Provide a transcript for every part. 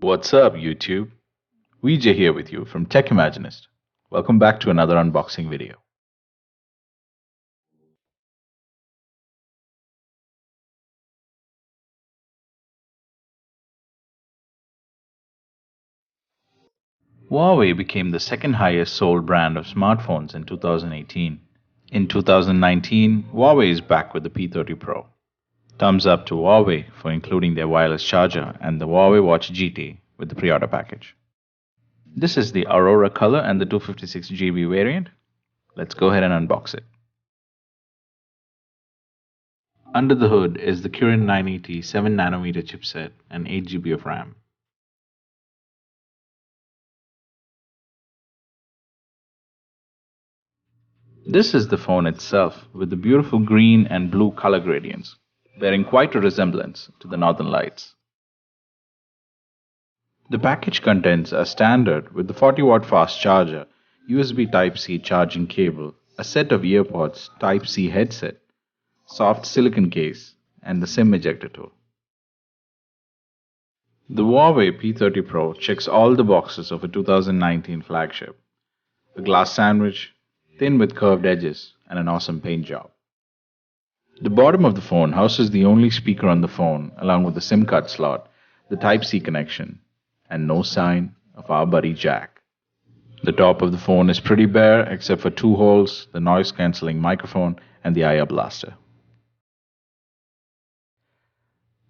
What's up, YouTube? Vijay here with you from TechImaginist. Welcome back to another unboxing video. Huawei became the second highest sold brand of smartphones in 2018. In 2019, Huawei is back with the P30 Pro. Thumbs up to Huawei for including their wireless charger and the Huawei Watch GT with the pre-order package. This is the Aurora color and the 256 GB variant. Let's go ahead and unbox it. Under the hood is the Kirin 980 7nm chipset and 8GB of RAM. This is the phone itself with the beautiful green and blue color gradients, bearing quite a resemblance to the Northern Lights. The package contents a standard with the 40-watt fast charger, USB Type-C charging cable, a set of earpods, Type-C headset, soft silicon case, and the SIM ejector tool. The Huawei P30 Pro checks all the boxes of a 2019 flagship. A glass sandwich, thin with curved edges, and an awesome paint job. The bottom of the phone houses the only speaker on the phone, along with the SIM card slot, the Type-C connection, and no sign of our buddy Jack. The top of the phone is pretty bare except for two holes, the noise-cancelling microphone, and the IR blaster.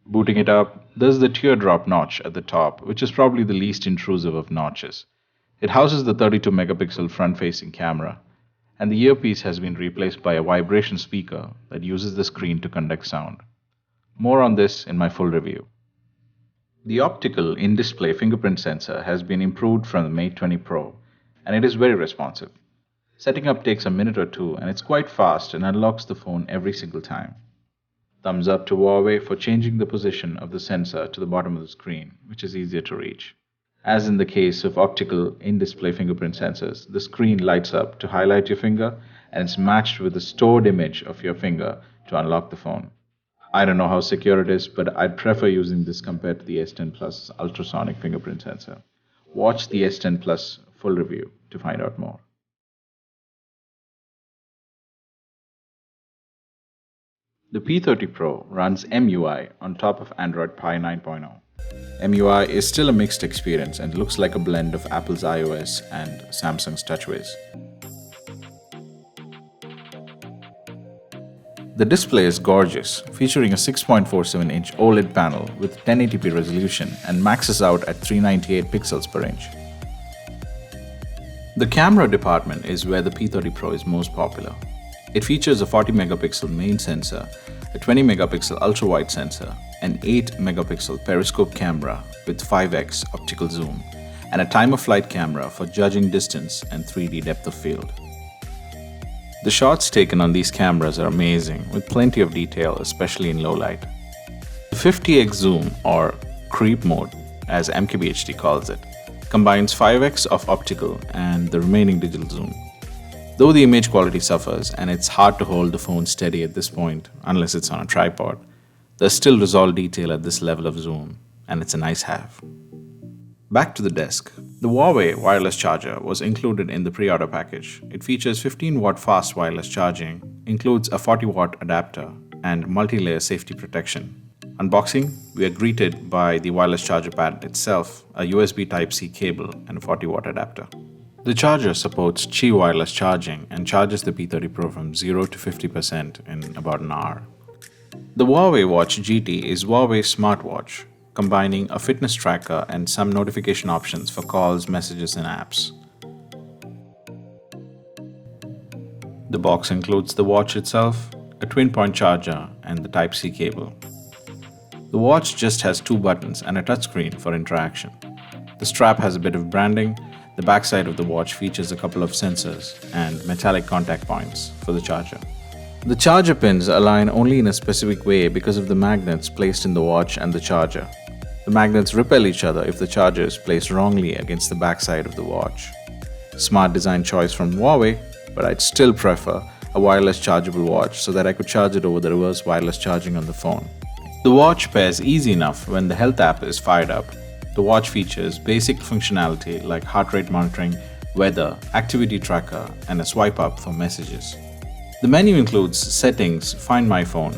Booting it up, there's the teardrop notch at the top, which is probably the least intrusive of notches. It houses the 32-megapixel front-facing camera, and the earpiece has been replaced by a vibration speaker that uses the screen to conduct sound. More on this in my full review. The optical in-display fingerprint sensor has been improved from the Mate 20 Pro, and it is very responsive. Setting up takes a minute or two, and it's quite fast and unlocks the phone every single time. Thumbs up to Huawei for changing the position of the sensor to the bottom of the screen, which is easier to reach. As in the case of optical in-display fingerprint sensors, the screen lights up to highlight your finger, and it's matched with the stored image of your finger to unlock the phone. I don't know how secure it is, but I'd prefer using this compared to the S10 Plus ultrasonic fingerprint sensor. Watch the S10 Plus full review to find out more. The P30 Pro runs MUI on top of Android Pie 9.0. MUI is still a mixed experience and looks like a blend of Apple's iOS and Samsung's TouchWiz. The display is gorgeous, featuring a 6.47-inch OLED panel with 1080p resolution and maxes out at 398 pixels per inch. The camera department is where the P30 Pro is most popular. It features a 40-megapixel main sensor, a 20-megapixel ultra-wide sensor, an 8-megapixel periscope camera with 5x optical zoom, and a time-of-flight camera for judging distance and 3D depth of field. The shots taken on these cameras are amazing, with plenty of detail, especially in low light. The 50x zoom, or creep mode, as MKBHD calls it, combines 5x of optical and the remaining digital zoom. Though the image quality suffers and it's hard to hold the phone steady at this point, unless it's on a tripod, there's still resolved detail at this level of zoom, and it's a nice have. Back to the desk. The Huawei Wireless Charger was included in the pre-order package. It features 15-watt fast wireless charging, includes a 40-watt adapter, and multi-layer safety protection. Unboxing, we are greeted by the wireless charger pad itself, a USB Type-C cable, and a 40-watt adapter. The charger supports Qi wireless charging and charges the P30 Pro from 0 to 50% in about an hour. The Huawei Watch GT is Huawei's smartwatch, combining a fitness tracker and some notification options for calls, messages, and apps. The box includes the watch itself, a twin-point charger, and the Type-C cable. The watch just has two buttons and a touchscreen for interaction. The strap has a bit of branding. The backside of the watch features a couple of sensors and metallic contact points for the charger. The charger pins align only in a specific way because of the magnets placed in the watch and the charger. The magnets repel each other if the charger is placed wrongly against the backside of the watch. Smart design choice from Huawei, but I'd still prefer a wireless chargeable watch so that I could charge it over the reverse wireless charging on the phone. The watch pairs easy enough when the health app is fired up. The watch features basic functionality like heart rate monitoring, weather, activity tracker, and a swipe up for messages. The menu includes Settings, Find My Phone,